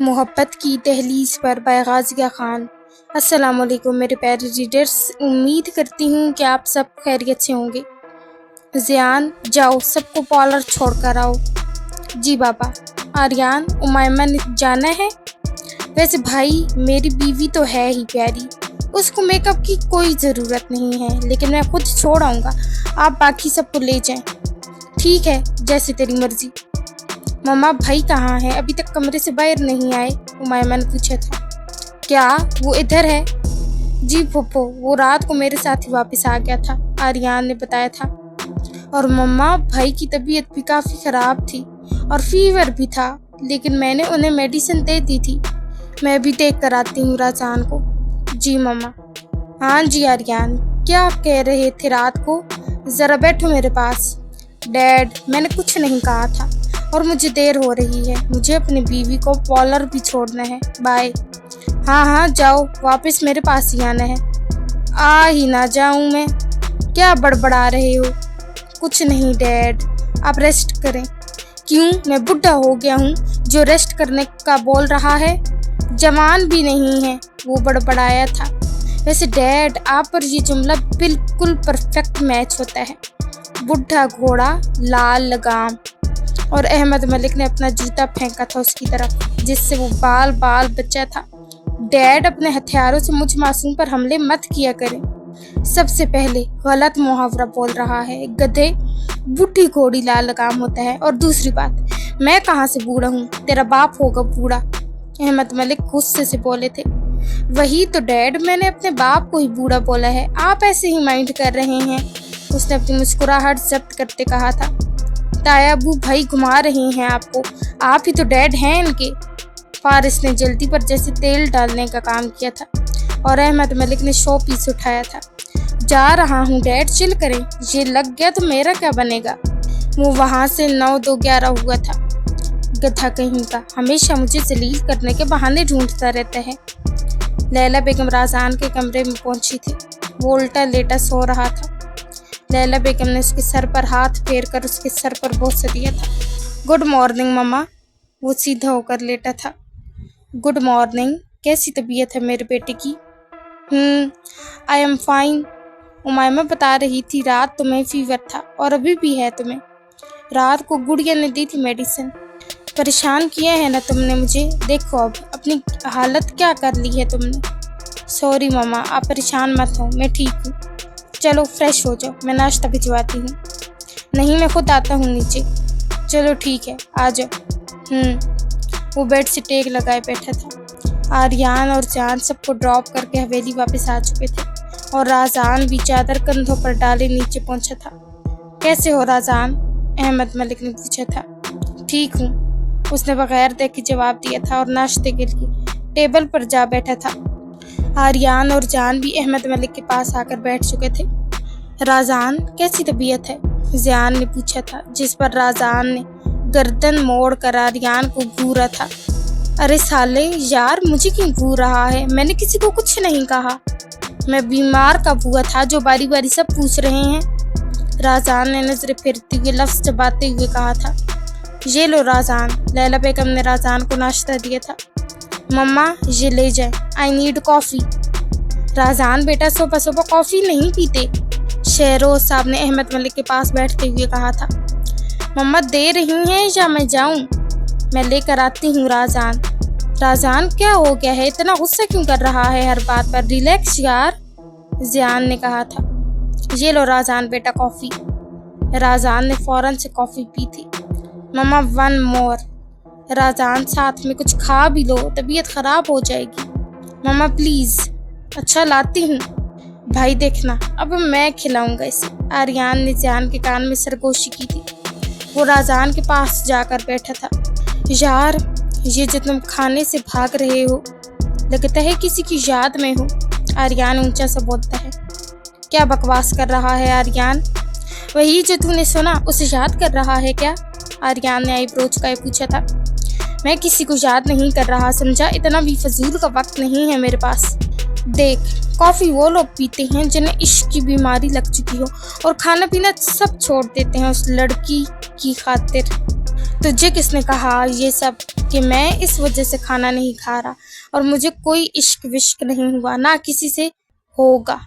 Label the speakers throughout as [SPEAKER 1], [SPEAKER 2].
[SPEAKER 1] मोहब्बत की दहलीज पर बाय गाज़िया खान। अस्सलाम वालेकुम मेरे प्यारे रीडर्स, उम्मीद करती हूँ कि आप सब खैरियत से होंगे। ज़ियान, जाओ सबको पार्लर छोड़ कर आओ। जी बाबा। आर्यान, उमायमा ने जाना है? वैसे भाई, मेरी बीवी तो है ही प्यारी, उसको मेकअप की कोई ज़रूरत नहीं है, लेकिन मैं खुद छोड़ आऊँगा, आप बाकी सबको ले जाएं। ठीक है, जैसे तेरी मर्जी। मम्मा, भाई कहाँ है? अभी तक कमरे से बाहर नहीं आए, उमायमा ने पूछा था। क्या वो इधर है? जी फूफो, वो रात को मेरे साथ ही वापस आ गया था, आर्यान ने बताया था। और मम्मा, भाई की तबीयत भी काफ़ी ख़राब थी और फीवर भी था, लेकिन मैंने उन्हें मेडिसिन दे दी थी। मैं भी देख कर आती हूँ राजान को। जी मम्मा। हाँ जी आर्यान, क्या कह रहे थे रात को? ज़रा बैठो मेरे पास। डैड, मैंने कुछ नहीं कहा था और मुझे देर हो रही है, मुझे अपनी बीवी को पार्लर भी छोड़ना है। बाय। हाँ हाँ जाओ, वापस मेरे पास ही आना है। आ ही ना जाऊँ मैं? क्या बड़बड़ा रहे हो? कुछ नहीं डैड, आप रेस्ट करें। क्यों, मैं बुढ़ा हो गया हूँ जो रेस्ट करने का बोल रहा है? जवान भी नहीं है, वो बड़बड़ाया था। वैसे डैड, आप पर ये जुमला बिल्कुल परफेक्ट मैच होता है। बुढ़ा घोड़ा लाल लगाम। और अहमद मलिक ने अपना जूता फेंका था उसकी तरफ, जिससे वो बाल बाल बचा था। डैड, अपने हथियारों से मुझ मासूम पर हमले मत किया करें। सबसे पहले गलत मुहावरा बोल रहा है, गधे। बुढ़ी घोड़ी लाल लगाम होता है। और दूसरी बात, मैं कहाँ से बूढ़ा हूँ? तेरा बाप होगा बूढ़ा, अहमद मलिक गुस्से से बोले थे। वही तो डैड, मैंने अपने बाप को ही बूढ़ा बोला है, आप ऐसे ही माइंड कर रहे हैं, उसने अपनी मुस्कुराहट जब्त करते कहा था। ताया अबू भाई घुमा रहे हैं आपको, आप ही तो डैड हैं इनके। फारिस ने जल्दी पर जैसे तेल डालने का काम किया था और अहमद मलिक ने शो पीस उठाया था। जा रहा हूँ डैड, चिल करें, ये लग गया तो मेरा क्या बनेगा? वो वहाँ से 9-2-11 हुआ था। गधा कहीं का, हमेशा मुझे जलील करने के बहाने ढूंढता रहता है। लैला बेगम राजान के कमरे में पहुंची थी। वो उल्टा लेटा सो रहा था। लैला बेगम ने उसके सर पर हाथ फेर कर उसके सर पर बोसा दिया था। गुड मॉर्निंग मम्मा। वो सीधा होकर लेटा था। गुड मॉर्निंग, कैसी तबीयत है मेरे बेटे की? I am fine. उमायमा बता रही थी रात तुम्हें फीवर था और अभी भी है तुम्हें। रात को गुड़िया ने दी थी मेडिसिन। परेशान किया है ना तुमने मुझे, देखो अब अपनी हालत क्या कर ली है तुमने। सॉरी मम्मा, आप परेशान मत हो, मैं ठीक हूँ। चलो फ्रेश हो जाओ, मैं नाश्ता भिजवाती हूँ। नहीं, मैं खुद आता हूँ नीचे। चलो ठीक है, आ जाओ। वो बेड से टेक लगाए बैठा था। आर्यान और जान सबको ड्रॉप करके हवेली वापस आ चुके थे और राजान भी चादर कंधों पर डाले नीचे पहुंचा था। कैसे हो राजान? अहमद मलिक ने पूछा था। ठीक हूँ, उसने बगैर देखे जवाब दिया था और नाश्ते के लिए टेबल पर जा बैठा था। आर्यान और जान भी अहमद मलिक के पास आकर बैठ चुके थे। राजान, कैसी तबीयत है? ज़ियान ने पूछा था, जिस पर राजान ने गर्दन मोड़ कर आर्यान को घूरा था। अरे साले यार, मुझे क्यों घूर रहा है? मैंने किसी को कुछ नहीं कहा, मैं बीमार कब हुआ था जो बारी बारी सब पूछ रहे हैं? राजान ने नजरें फेरते हुए लफ्ज़ चबाते हुए कहा था। ये लो राजान। लैला बेगम ने राजान को नाश्ता दिया था। मम्मा, ये ले जाए, आई नीड कॉफ़ी। राजान बेटा, सुबह सुबह कॉफ़ी नहीं पीते, शहरोज साहब ने अहमद मलिक के पास बैठते हुए कहा था। मम्मा दे रही हैं या मैं जाऊं? मैं लेकर आती हूँ राजान। राजान, क्या हो गया है? इतना गुस्सा क्यों कर रहा है हर बात पर? रिलैक्स यार, ज़ियान ने कहा था। ये लो राजान बेटा कॉफ़ी। राजान ने फौरन से कॉफ़ी पी थी। मम्मा, 1 मोर। राजान, साथ में कुछ खा भी लो, तबीयत ख़राब हो जाएगी। मम्मा प्लीज़। अच्छा लाती हूँ। भाई देखना, अब मैं खिलाऊंगा इसे, आर्यान ने ज़ियान के कान में सरगोशी की थी। वो राजान के पास जाकर बैठा था। यार, ये जो तुम खाने से भाग रहे हो, लगता है किसी की याद में हो, आर्यान ऊंचा सा बोलता है। क्या बकवास कर रहा है आर्यान? वही जो तूने सुना उसे याद कर रहा है क्या? आर्यान ने आईब्रो झुकाए पूछा था। मैं किसी को याद नहीं कर रहा, समझा? इतना भी फजूल का वक्त नहीं है मेरे पास। देख, कॉफ़ी वो लोग पीते हैं जिन्हें इश्क की बीमारी लग चुकी हो और खाना पीना सब छोड़ देते हैं उस लड़की की खातिर। तुझे किसने कहा ये सब कि मैं इस वजह से खाना नहीं खा रहा और मुझे कोई इश्क विश्क नहीं हुआ, ना किसी से होगा।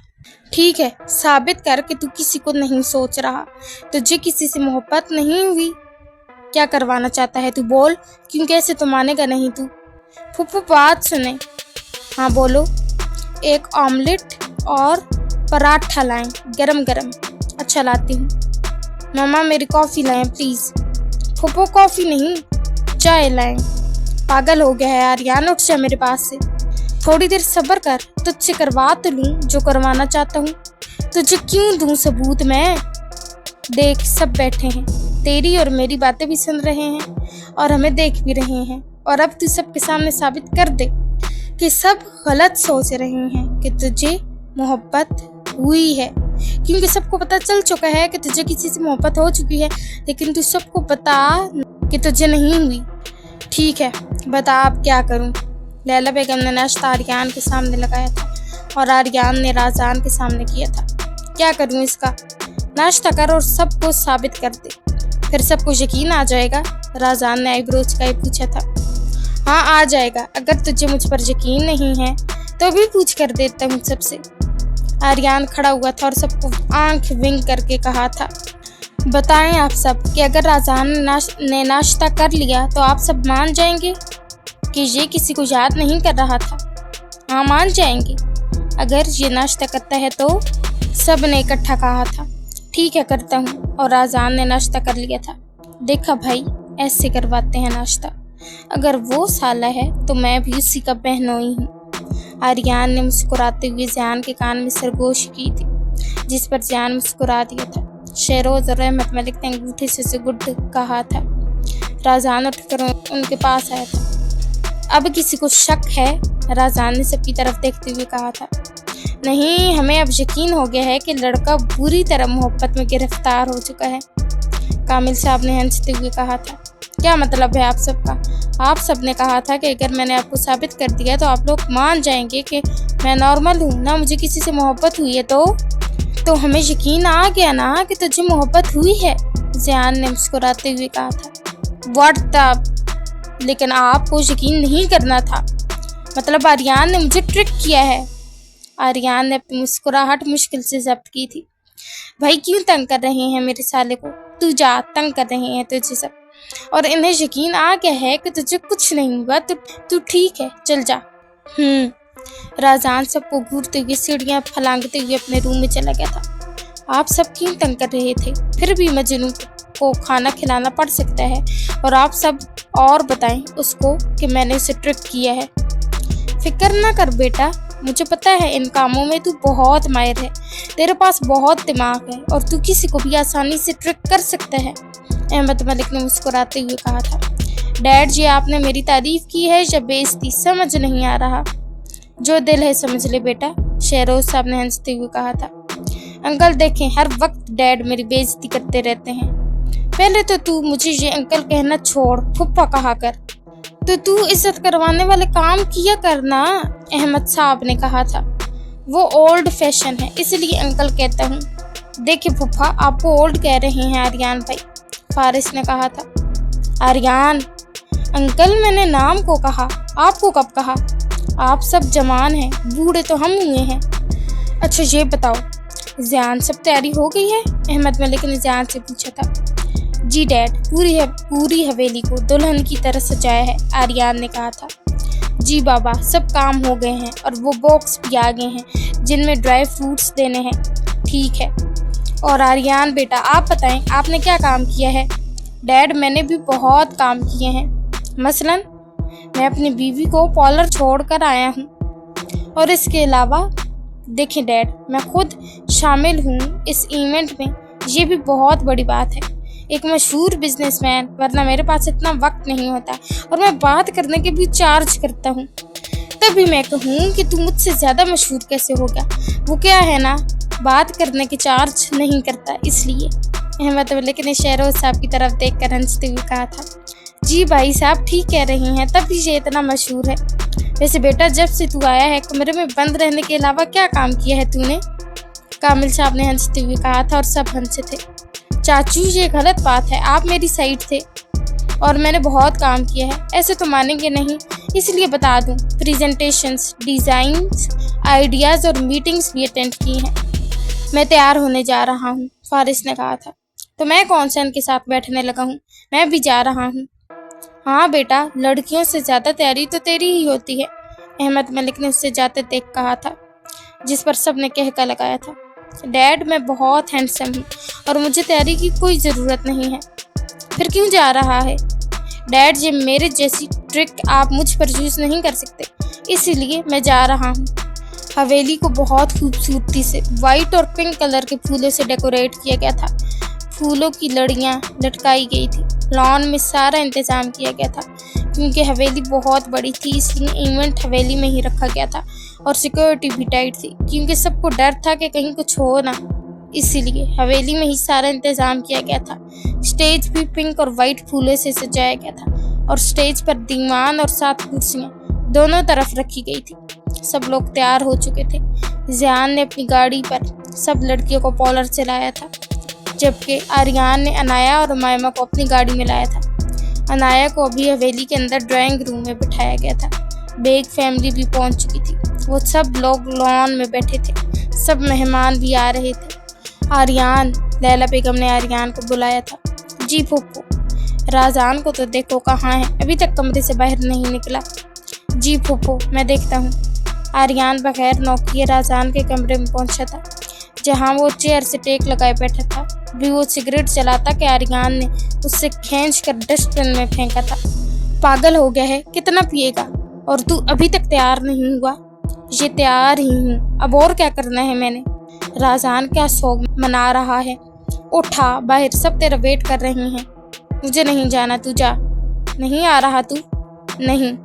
[SPEAKER 1] ठीक है, साबित कर कि तू किसी को नहीं सोच रहा, तुझे किसी से मोहब्बत नहीं हुई। क्या करवाना चाहता है तू, बोल, क्योंकि ऐसे तो मानेगा नहीं तू। फूफू बात सुने। हाँ बोलो। एक ऑमलेट और पराठा लाएं, गरम गरम। अच्छा लाती हूँ। मामा मेरी कॉफ़ी लाएं प्लीज़। फूफू कॉफ़ी नहीं, चाय लाएं। पागल हो गया है आर्यन, उठ जा मेरे पास से। थोड़ी देर सब्र कर, तुझसे करवा तो लूँ जो करवाना चाहता हूँ। तुझे क्यों दूँ सबूत मैं? देख सब बैठे हैं, तेरी और मेरी बातें भी सुन रहे हैं और हमें देख भी रहे हैं, और अब तू सबके सामने साबित कर दे कि सब गलत सोच रहे हैं कि तुझे मोहब्बत हुई है, क्योंकि सबको पता चल चुका है कि तुझे किसी से मोहब्बत हो चुकी है, लेकिन तू सबको बता कि तुझे नहीं हुई। ठीक है, बता अब क्या करूं? लैला बेगम ने नाश्ता आर्यन के सामने लगाया था और आर्यन ने राजान के सामने किया था। क्या करूं इसका? नाश्ता कर और सबको साबित कर दे, फिर सबको यकीन आ जाएगा। राजान ने आईब्रोज का ही पूछा था। हाँ आ जाएगा, अगर तुझे मुझ पर यकीन नहीं है तो भी पूछ कर देता हूँ सबसे। आर्यन खड़ा हुआ था और सबको आंख विंग करके कहा था, बताएं आप सब कि अगर राजान ने नाश्ता कर लिया तो आप सब मान जाएंगे कि ये किसी को याद नहीं कर रहा था? हाँ मान जाएंगे अगर ये नाश्ता करता है तो। सब ने इकट्ठा कहा था, ठीक है करता हूँ। और राजान ने नाश्ता कर लिया था। देखा भाई, ऐसे करवाते हैं नाश्ता। अगर वो साला है तो मैं भी उसी का बहनोई हूँ। आर्यन ने मुस्कुराते हुए ज़ियान के कान में सरगोशी की थी, जिस पर ज़ियान मुस्कुरा दिया था। शहरोज और रहमत मलिक ने अंगूठे से गुड कहा था। राजान उठकर उनके पास आया था। अब किसी को शक है? राजान ने सबकी तरफ देखते हुए कहा था। नहीं, हमें अब यकीन हो गया है कि लड़का बुरी तरह मोहब्बत में गिरफ्तार हो चुका है। कामिल साहब ने हंसते हुए कहा था। क्या मतलब है आप सबका? आप सब ने कहा था कि अगर मैंने आपको साबित कर दिया तो आप लोग मान जाएंगे कि मैं नॉर्मल हूँ, ना मुझे किसी से मोहब्बत हुई है। तो हमें यकीन आ गया ना कि तुझे मोहब्बत हुई है, ज़ियान ने मुस्कुराते हुए कहा था। व्हाट द, लेकिन आपको यकीन नहीं करना था, मतलब आर्यन ने मुझे ट्रिक किया है। आर्यन ने अपनी मुस्कुराहट मुश्किल से जब्त की थी। भाई क्यों तंग कर रहे हैं मेरे साले को? तू जा, तंग कर रहे हैं तुझे सब, और इन्हें यकीन आ गया है कि तुझे कुछ नहीं हुआ। तू ठीक है, चल जा। राजान सबको घूरते हुए सीढ़ियां फलांगते हुए अपने रूम में चला गया था। आप सब क्यों तंग कर रहे थे? फिर भी मजनू को खाना खिलाना पड़ सकता है, और आप सब और बताएं उसको कि मैंने उसे ट्रिक किया है। फिक्र ना कर बेटा, मुझे पता है इन कामों में तू बहुत माहिर है, तेरे पास बहुत दिमाग है और तू किसी को भी आसानी से ट्रिक कर सकता है, अहमद मलिक ने मुस्कुराते हुए कहा था। डैड जी, आपने मेरी तारीफ की है या बेइज्जती, समझ नहीं आ रहा। जो दिल है समझ ले बेटा, शहरोज साहब ने हंसते हुए कहा था। अंकल देखें, हर वक्त डैड मेरी बेइज्जती करते रहते हैं। पहले तो तू मुझे ये अंकल कहना छोड़, फुप्पा कहा कर। तो तू इज्जत करवाने वाले काम किया करना, अहमद साहब ने कहा था। वो ओल्ड फैशन है, इसलिए अंकल कहता हूँ। देखिए फुप्पा, आपको ओल्ड कह रहे हैं आर्यन भाई, फारिस ने कहा था। आर्यन अंकल, मैंने नाम को कहा, आपको कब कहा? आप सब जवान हैं, बूढ़े तो हम हुए हैं। अच्छा ये बताओ, ज़ियान सब तैयारी हो गई है? अहमद मलिक ने ज़ियान से पूछा था। जी डैड, पूरी हवेली को दुल्हन की तरह सजाया है, आर्यन ने कहा था। जी बाबा, सब काम हो गए हैं और वो बॉक्स भी आ गए हैं जिनमें ड्राई फ्रूट्स देने हैं। ठीक है। और आर्यन बेटा, आप बताएं आपने क्या काम किया है? डैड, मैंने भी बहुत काम किए हैं। मसलन मैं अपनी बीवी को पार्लर छोड़ कर आया हूँ, और इसके अलावा देखें डैड, मैं खुद शामिल हूँ इस इवेंट में। ये भी बहुत बड़ी बात है, एक मशहूर बिजनेसमैन, वरना मेरे पास इतना वक्त नहीं होता और मैं बात करने के भी चार्ज करता हूँ। तभी मैं कहूँ कि तू मुझसे ज़्यादा मशहूर कैसे हो गया? वो क्या है ना, बात करने के चार्ज नहीं करता, इसलिए। अहमद मलिक ने शहरोज साहब की तरफ देखकर हंसते हुए कहा था। जी भाई साहब ठीक कह रही हैं, तभी ये इतना मशहूर है। वैसे बेटा, जब से तू आया है कमरे में बंद रहने के अलावा क्या काम किया है तूने? कामिल साहब ने हंसते हुए कहा था और सब हंसे थे। चाचू ये गलत बात है, आप मेरी साइड थे। और मैंने बहुत काम किया है, ऐसे तो मानेंगे नहीं, इसलिए बता दूं, प्रेजेंटेशंस, डिज़ाइंस, आइडियाज़ और मीटिंग्स भी अटेंड की हैं। मैं तैयार होने जा रहा हूँ, फारिस ने कहा था। तो मैं कौन सा इनके साथ बैठने लगा हूँ, मैं भी जा रहा हूँ। हाँ बेटा, लड़कियों से ज़्यादा तैयारी तो तेरी ही होती है, अहमद मलिक ने उससे जाते देख कहा था, जिस पर सब ने कहका लगाया था। डैड, मैं बहुत हैंडसम हूँ और मुझे तैयारी की कोई ज़रूरत नहीं है। फिर क्यों जा रहा है? डैड, ये मेरे जैसी ट्रिक आप मुझ पर यूज़ नहीं कर सकते, इसीलिए मैं जा रहा हूँ। हवेली को बहुत खूबसूरती से वाइट और पिंक कलर के फूलों से डेकोरेट किया गया था। फूलों की लड़ियाँ लटकाई गई थी। लॉन में सारा इंतज़ाम किया गया था। क्योंकि हवेली बहुत बड़ी थी, इसलिए इवेंट हवेली में ही रखा गया था और सिक्योरिटी भी टाइट थी, क्योंकि सबको डर था कि कहीं कुछ हो ना, इसीलिए हवेली में ही सारा इंतज़ाम किया गया था। स्टेज भी पिंक और वाइट फूलों से सजाया गया था और स्टेज पर दीवान और 7 कुर्सियाँ दोनों तरफ रखी गई थी। सब लोग तैयार हो चुके थे। ज़ियान ने अपनी गाड़ी पर सब लड़कियों को पॉलर चलाया था, जबकि आर्यान ने अनाया और उमायमा को अपनी गाड़ी में लाया था। अनाया को अभी हवेली के अंदर ड्राइंग रूम में बिठाया गया था। बेग फैमिली भी पहुंच चुकी थी। वो सब लोग लॉन में बैठे थे। सब मेहमान भी आ रहे थे। आर्यान, लैला बेगम ने आर्यान को बुलाया था। जी फूफू। राजान को तो देखो कहाँ है, अभी तक कमरे से बाहर नहीं निकला। जी फूफू, मैं देखता हूँ। आर्यान बगैर नौकिए राजान के कमरे में पहुंचा था, जहाँ वो चेयर से टेक लगाए बैठा था। भी वो सिगरेट चलाता कि आर्यान ने उससे खींच कर डस्टबिन में फेंका था। पागल हो गया है, कितना पिएगा? और तू अभी तक तैयार नहीं हुआ? ये तैयार ही हूँ, अब और क्या करना है मैंने? राजान क्या शौक मना रहा है? उठा, बाहर सब तेरा वेट कर रहे हैं। मुझे नहीं जाना, तू जा। नहीं आ रहा तू? नहीं।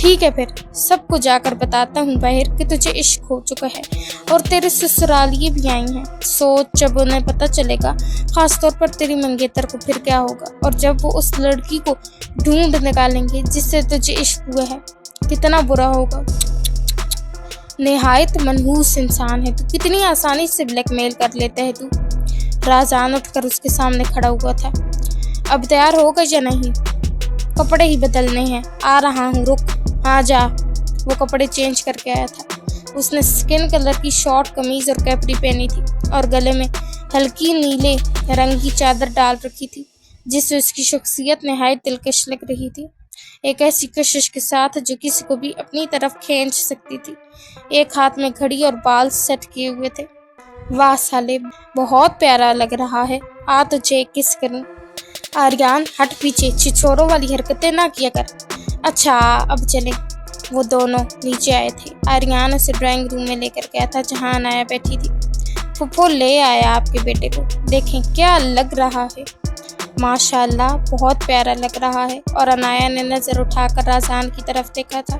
[SPEAKER 1] ठीक है, फिर सबको जाकर बताता हूँ बाहर कि तुझे इश्क हो चुका है और तेरे ससुरालिये भी आई हैं। सोच, जब उन्हें पता चलेगा, खासतौर पर तेरी मंगेतर को, फिर क्या होगा? और जब वो उस लड़की को ढूंढ निकालेंगे जिससे तुझे इश्क हुआ है, कितना बुरा होगा। निहायत मनहूस इंसान है तू, कितनी आसानी से ब्लैकमेल कर लेता है तू। राजान उठकर उसके सामने खड़ा हुआ था। अब तैयार होगा या नहीं? कपड़े ही बदलने हैं, आ रहा हूँ, रुक। हाँ जा। वो कपड़े चेंज करके आया था। उसने स्किन कलर की शॉर्ट कमीज और कैपरी पहनी थी और गले में हल्की नीले रंग की चादर डाल रखी थी, जिससे उसकी शख्सियत निहायत दिलकश लग रही थी। एक ऐसी कशिश के साथ जो किसी को भी अपनी तरफ खींच सकती थी। एक हाथ में घड़ी और बाल सेट किए हुए थे। वाह साले, बहुत प्यारा लग रहा है। आ तुझे किस करूं? आर्यान, हट पीछे, छिछोरों वाली हरकतें ना किया कर। अच्छा, अब चले। वो दोनों नीचे आए थे। आर्यान उसे ड्राइंग रूम में लेकर गया था, जहां अनाया बैठी थी। फुफ्फो ले आया आपके बेटे को, देखें क्या लग रहा है। माशाल्लाह, बहुत प्यारा लग रहा है। और अनाया ने नज़र उठाकर राजान की तरफ देखा था।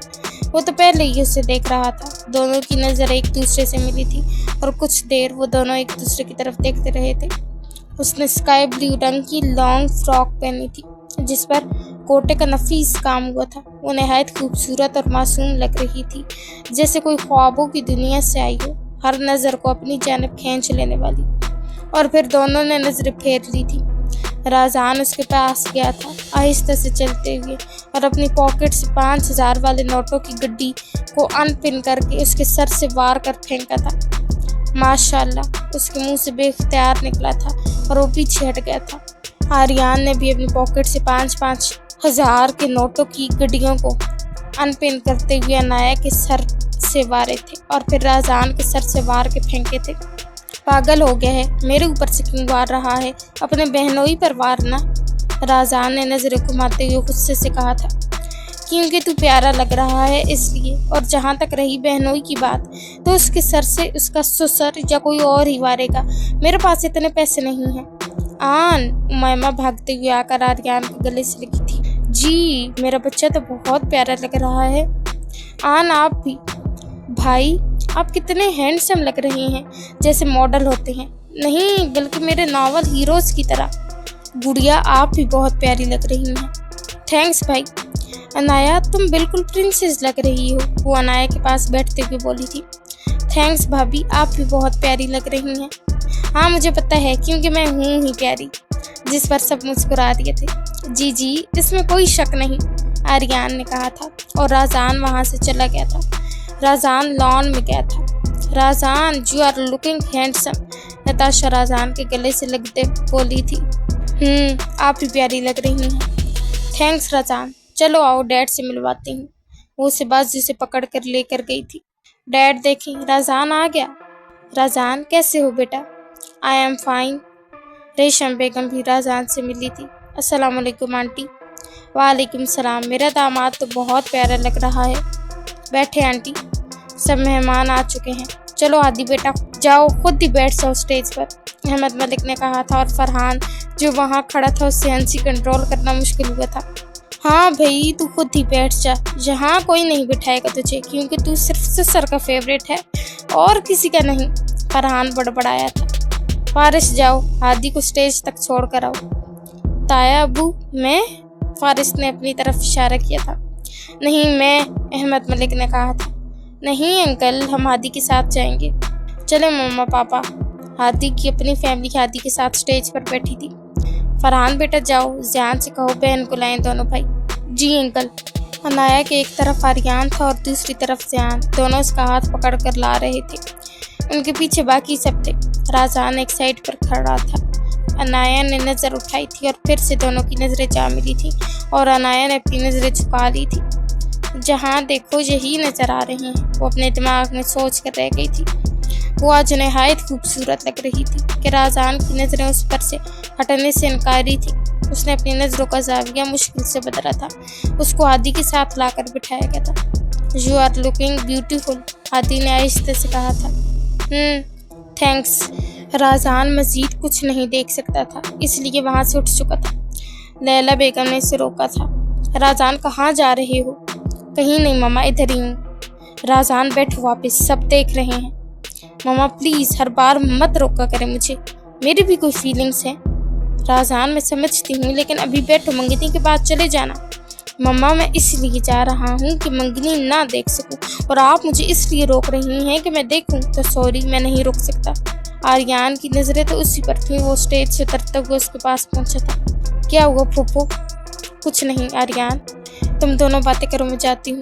[SPEAKER 1] वो तो पहले ही उसे देख रहा था। दोनों की नज़र एक दूसरे से मिली थी और कुछ देर वो दोनों एक दूसरे की तरफ देखते रहे थे। उसने स्काई ब्लू रंग की लॉन्ग फ्रॉक पहनी थी, जिस पर कोटे का नफीस काम हुआ था। वो निहायत खूबसूरत और मासूम लग रही थी, जैसे कोई ख्वाबों की दुनिया से आई हो, हर नज़र को अपनी जानिब खींच लेने वाली। और फिर दोनों ने नज़रें फेर ली थी। राजान उसके पास गया था, आहिस्ता से चलते हुए, और अपनी पॉकेट से 5000 वाले नोटों की गड्डी को अनपिन करके उसके सर से वार कर फेंका था। माशाल्लाह, उसके मुंह से बेख्तियार निकला था और वो पीछे हट गया था। आर्यान ने भी अपनी पॉकेट से 5-5 हज़ार के नोटों की गड्डियों को अनपिन करते हुए अनाया के सर से वारे थे और फिर राजान के सर से वार के फेंके थे। पागल हो गया है, मेरे ऊपर से क्यों वार रहा है? अपने बहनोई पर वारना। राजान ने नजरें घुमाते हुए गुस्से से कहा था। क्योंकि तू प्यारा लग रहा है इसलिए। और जहाँ तक रही बहनोई की बात, तो उसके सर से उसका ससुर या कोई और ही वारेगा। मेरे पास इतने पैसे नहीं हैं। आन, उमायमा भागते हुए आकर आर्यान के गले से लगी थी। जी, मेरा बच्चा तो बहुत प्यारा लग रहा है। आन, आप भी। भाई, आप कितने हैंडसम लग रहे हैं, जैसे मॉडल होते हैं। नहीं, बल्कि मेरे नॉवल हीरोज़ की तरह। गुड़िया, आप भी बहुत प्यारी लग रही हैं। थैंक्स भाई। अनाया, तुम बिल्कुल प्रिंसेस लग रही हो, वो अनाया के पास बैठते हुए बोली थी। थैंक्स भाभी, आप भी बहुत प्यारी लग रही हैं। हाँ, मुझे पता है, क्योंकि मैं हूँ ही प्यारी। जिस पर सब मुस्कुरा दिए थे। जी जी, इसमें कोई शक नहीं, आर्यन ने कहा था और राजान वहाँ से चला गया था। राजान लॉन में गया था। Rajan, you are looking handsome, Natasha Rajan के गले से लगते बोली थी। आप भी प्यारी लग रही हैं। थैंक्स राजान, चलो आओ डैड से मिलवाती हूँ। वो उसे बाजू से पकड़ कर लेकर गई थी। डैड देखें, राजान आ गया। राजान, कैसे हो बेटा? I am fine. रेशम बेगम भी राजान से मिली थी। अस्सलाम वालेकुम आंटी। वालेकुम सलाम, मेरा दामाद तो बहुत प्यारा लग रहा है। बैठे आंटी, सब मेहमान आ चुके हैं। चलो आदि बेटा, जाओ खुद ही बैठ जाओ स्टेज पर, अहमद मलिक ने कहा था। और फरहान जो वहाँ खड़ा था उससे हंसी कंट्रोल करना मुश्किल हुआ था। हाँ भाई, तू खुद ही बैठ जा, यहाँ कोई नहीं बिठाएगा तुझे, क्योंकि तू सिर्फ ससर का फेवरेट है और किसी का नहीं, फरहान बड़बड़ाया था। फारिस, जाओ हादी को स्टेज तक छोड़ कर आओ। ताया अबू, मैं? फारिस ने अपनी तरफ इशारा किया था। नहीं मैं, अहमद मलिक ने कहा था। नहीं अंकल, हम हादी के साथ जाएंगे। चले मम्मा पापा। हादी की अपनी फैमिली हादी के साथ स्टेज पर बैठी थी। फरहान बेटा जाओ, ज़ियान से कहो बहन को लाएं दोनों भाई। जी अंकल। अनाया के एक तरफ आर्यन था और दूसरी तरफ ज़ियान, दोनों उसका हाथ पकड़ कर ला रहे थे। उनके पीछे बाकी सब थे। राजान एक साइड पर खड़ा था। अनाया ने नज़र उठाई थी और फिर से दोनों की नज़रें जा मिली थी और अनाया ने अपनी नज़रें झुका ली थी। जहाँ देखो यही नज़र आ रही हैं, वो अपने दिमाग में सोच कर रह गई थी। वो आज नहायत खूबसूरत लग रही थी कि राजान की नज़रें उस पर से हटने से इनकारी थी। उसने अपनी नज़रों का जाविया मुश्किल से बदला था। उसको हादी के साथ लाकर बिठाया गया था। You are looking beautiful, Hadi ने आहिस्ते से कहा था। थैंक्स। राजान मजीद कुछ नहीं देख सकता था, इसलिए वहाँ से उठ चुका था। लैला बेगम ने इसे रोका था। राजान, कहाँ जा रहे हो? कहीं नहीं मम्मा, इधर ही हूँ। राजान, बैठो वापस, सब देख रहे हैं। मम्मा प्लीज़, हर बार मत रोका करें मुझे, मेरी भी कोई फीलिंग्स हैं। राजान, मैं समझती हूँ, लेकिन अभी बैठो, मंगनी के बाद चले जाना। मम्मा मैं इसलिए जा रहा हूँ कि मंगनी ना देख सकूँ, और आप मुझे इसलिए रोक रही हैं कि मैं देखूँ। तो सॉरी, मैं नहीं रोक सकता। आर्यन की नज़रें तो उसी पर थीं। वो स्टेज से उतरते हुए उसके पास पहुँचा था। क्या हुआ फूफू? कुछ नहीं आर्यन, तुम दोनों बातें करो, मैं जाती हूँ।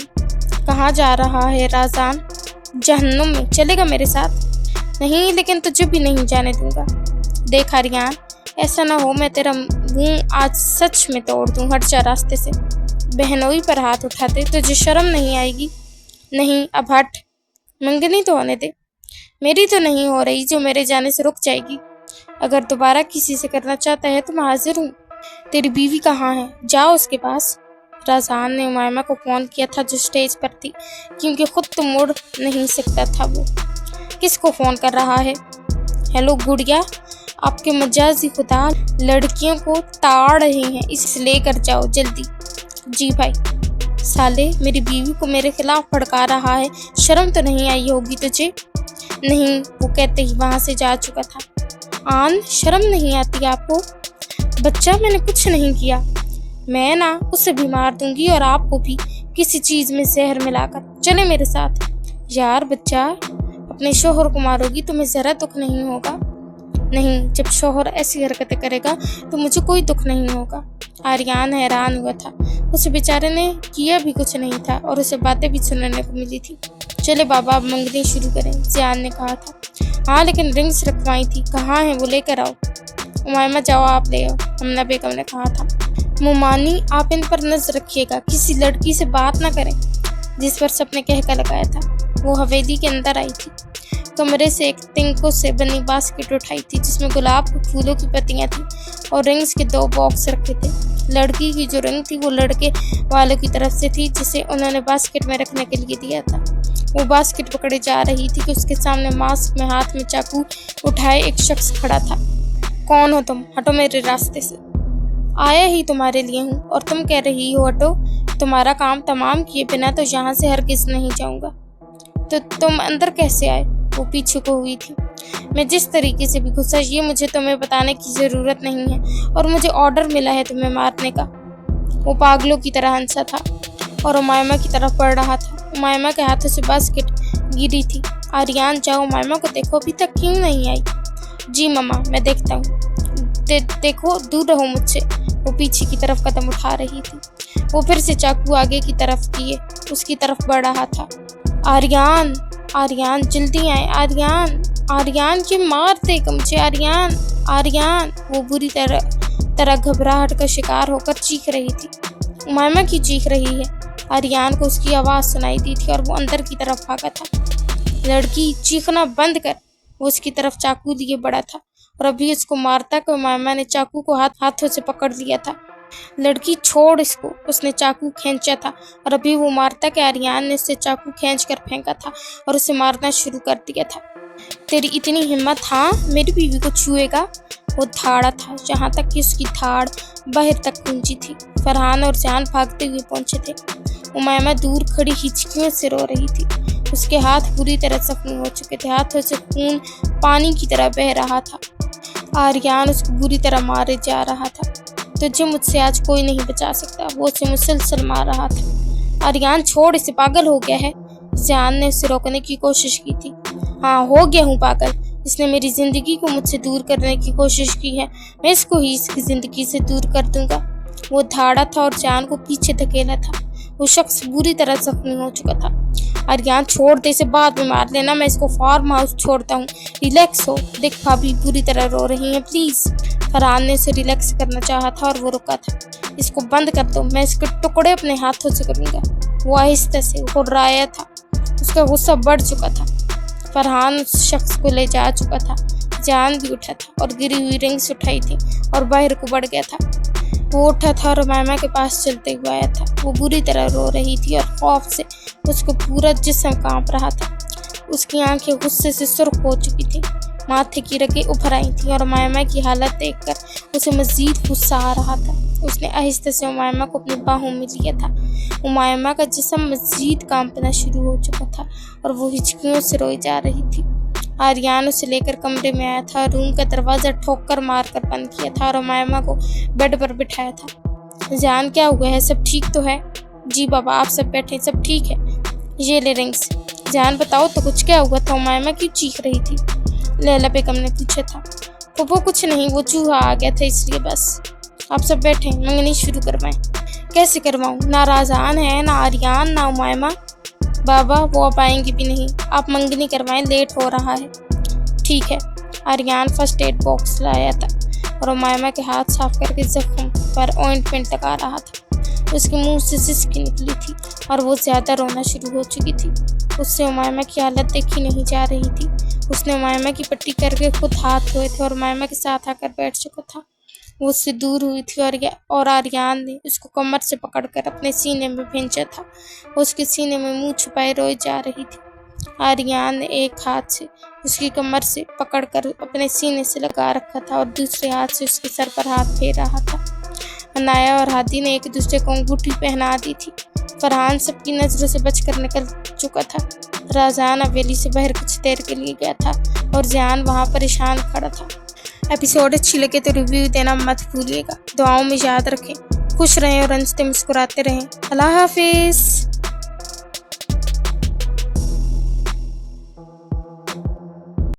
[SPEAKER 1] कहाँ जा रहा है राजान? जहन्नुम में, चलेगा मेरे साथ? नहीं, लेकिन तुझे भी नहीं जाने दूंगा। देख आर्यन, ऐसा ना हो मैं तेरा मुंह आज सच में तोड़ दूं। हट जा रास्ते से। बहनोई पर हाथ उठाते तुझे शर्म नहीं आएगी? नहीं, अब हट। मंगनी तो होने दे, मेरी तो नहीं हो रही जो मेरे जाने से रुक जाएगी। अगर दोबारा किसी से करना चाहता है तो मैं हाजिर हूँ। तेरी बीवी कहाँ है? जाओ उसके पास। राजान ने उमायमा को फ़ोन किया था जो स्टेज पर थी, क्योंकि खुद तो मुड़ नहीं सकता था। वो किसको फ़ोन कर रहा है? हेलो गुड़िया, आपके मजाजी खुदा लड़कियों को ताड़ रहे हैं, इसे लेकर जाओ जल्दी। जी भाई। साले, मेरी बीवी को मेरे खिलाफ भड़का रहा है, शर्म तो नहीं आई होगी तुझे? नहीं, वो कहते ही वहाँ से जा चुका था। आन, शर्म नहीं आती आपको? बच्चा, मैंने कुछ नहीं किया। मैं ना उसे भी मार दूंगी और आपको भी, किसी चीज़ में जहर मिलाकर। चले मेरे साथ। यार बच्चा, अपने शोहर को मारोगी तुम्हें ज़रा दुख नहीं होगा? नहीं, जब शोहर ऐसी हरकतें करेगा तो मुझे कोई दुख नहीं होगा। आर्यन हैरान हुआ था। उस बेचारे ने किया भी कुछ नहीं था और उसे बातें भी सुनने को मिली थी। चले बाबा, अब मंगनी शुरू करें, ज़ियान ने कहा था। हाँ, लेकिन रिंग्स रखवाई थी, कहाँ हैं वो? लेकर आओ। उमायमा, जाओ आप ले आओ, अमना बेगम ने कहा था। मुमानी, आप इन पर नजर रखिएगा, किसी लड़की से बात ना करें, जिस पर सबने कहका लगाया था। वो हवेली के अंदर आई थी। कमरे से एक तिंकों से बनी बास्केट उठाई थी जिसमें गुलाब के फूलों की पत्तियां थी और रिंग्स के 2 बॉक्स रखे थे। लड़की की जो रिंग थी वो लड़के वालों की तरफ से थी, जिसे उन्होंने बास्केट में रखने के लिए दिया था। वो बास्केट पकड़े जा रही थी कि उसके सामने मास्क में हाथ में चाकू उठाए एक शख्स खड़ा था। कौन हो तुम? हटो मेरे रास्ते से। आया ही तुम्हारे लिए हूँ और तुम कह रही हो हटो? तुम्हारा काम तमाम किए बिना तो यहाँ से हरगिज़ नहीं जाऊँगा। तो तुम अंदर कैसे आए? वो पीछे को हुई थी। मैं जिस तरीके से भी घुसा ये मुझे तुम्हें बताने की ज़रूरत नहीं है और मुझे ऑर्डर मिला है तुम्हें मारने का। वो पागलों की तरह हंसा था और उमायमा की तरफ बढ़ रहा था। उमायमा के हाथों से बास्केट गिरी थी। आर्यन, जाओ उमायमा को देखो, अभी तक क्यों नहीं आई? जी मम्मा, मैं देखता हूँ। देखो, दूर रहो मुझसे। वो पीछे की तरफ कदम उठा रही थी। वो फिर से चाकू आगे की तरफ किए उसकी तरफ बढ़ रहा था। आर्यन, आर्यन जल्दी आए, आर्यन, आर्यन ये मार देगा मुझे, आर्यन, आर्यन। वो बुरी तरह घबराहट का शिकार होकर चीख रही थी। उमाइमा की चीख रही है। आर्यन को उसकी आवाज़ सुनाई दी थी और वो अंदर की तरफ भागा था। लड़की, चीखना बंद कर। वो उसकी तरफ चाकू लिए बढ़ा था और अभी उसको मारता कि उमाइमा ने चाकू को हाथों से पकड़ लिया था। लड़की, छोड़ इसको। उसने चाकू खींचा था और अभी वो मारता कि आर्यन ने उससे चाकू खींचकर फेंका था और उसे मारना शुरू कर दिया था। तेरी इतनी हिम्मत, हाँ, मेरी बीवी को छुएगा? वो धाड़ा था जहाँ तक कि उसकी धाड़ बाहर तक गूंजी थी। फरहान और जान भागते हुए पहुंचे थे। उमाइमा दूर खड़ी हिचकियों से रो रही थी। उसके हाथ पूरी तरह जख्मी हो चुके थे। हाथों से खून पानी की तरह बह रहा था। आर्यन उसको बुरी तरह मारे जा रहा था। तुझे मुझसे आज कोई नहीं बचा सकता, वो उसे मुसलसल मार रहा था। आर्यन, छोड़ इसे, पागल हो गया है। जान ने उसे रोकने की कोशिश की थी। हाँ, हो गया हूँ पागल। इसने मेरी जिंदगी को मुझसे दूर करने की कोशिश की है, मैं इसको ही इसकी जिंदगी से दूर कर दूंगा। वो धाड़ा था और जान को पीछे धकेला था। वो शख्स बुरी तरह जख्मी हो चुका था। आर्यन, छोड़ दे इसे, बाद में मार लेना, मैं इसको फार्म हाउस छोड़ता हूँ। रिलैक्स हो, देख भाभी पूरी तरह रो रही हैं, प्लीज। फरहान ने उसे रिलैक्स करना चाहा था और वो रुका था। इसको बंद कर दो, मैं इसके टुकड़े अपने हाथों से करूंगा। वो आहिस्ते से हुर्राया था। उसका गुस्सा बढ़ चुका था। फरहान उस शख्स को ले जा चुका था। जान भी उठा था और गिरी हुई रिंग्स उठाई थी और बाहर को बढ़ गया था। वो उठा था और उमाइमा के पास चलते हुए आया था। वो बुरी तरह रो रही थी और खौफ से उसको पूरा जिस्म कांप रहा था। उसकी आंखें गुस्से से सुर्ख हो चुकी थी। माथे की रगें उभर आई थी और उमाइमा की हालत देखकर उसे मजीद गुस्सा आ रहा था। उसने आहिस्ते से उमाइमा को अपनी बाहों में लिया था। उमाइमा का जिस्म मजीद कांपना शुरू हो चुका था और वो हिचकियों से रोई जा रही थी। आर्यन उसे लेकर कमरे में आया था। रूम का दरवाज़ा ठोककर मारकर बंद किया था और उमाइमा को बेड पर बिठाया था। जान, क्या हुआ है, सब ठीक तो है? जी बाबा, आप सब बैठे, सब ठीक है। ये ले रिंग्स। जान, बताओ तो कुछ क्या हुआ था? उमाइमा क्यों चीख रही थी? लैला बेगम ने पूछा था। वो कुछ नहीं, वो चूहा आ गया था इसलिए बस। आप सब बैठे, मंगनी शुरू करवाएं। कैसे करवाऊँ? ना राजान है, ना आर्यन, ना उमाइमा। बाबा, वो अब आएंगे भी नहीं, आप मंगनी करवाएं, लेट हो रहा है। ठीक है। आर्यन फर्स्ट एड बॉक्स लाया था और उमाइमा के हाथ साफ करके जख्म पर ऑइंटमेंट लगा रहा था। उसके मुंह से सिसकी निकली थी और वो ज्यादा रोना शुरू हो चुकी थी। उससे उमाइमा की हालत देखी नहीं जा रही थी। उसने उमाइमा की पट्टी करके खुद हाथ धोए थे और उमाइमा के साथ आकर बैठ चुका था। वो उससे दूर हुई थी और आर्यन ने उसको कमर से पकड़कर अपने सीने में भेजा था। उसके सीने में मुंह छुपाए रोई जा रही थी। आर्यन ने एक हाथ से उसकी कमर से पकड़कर अपने सीने से लगा रखा था और दूसरे हाथ से उसके सर पर हाथ फेर रहा था। अनाया और हादी ने एक दूसरे को अंगूठी पहना दी थी। फरहान सबकी नजरों से बचकर निकल चुका था। राजान हवेली से बाहर कुछ देर के लिए गया था और जान वहाँ परेशान खड़ा था। एपिसोड अच्छी लगे तो रिव्यू देना मत भूलिएगा। दुआओं में याद रखें। खुश रहें और हंसते मुस्कुराते रहें। अल्लाह हाफिज।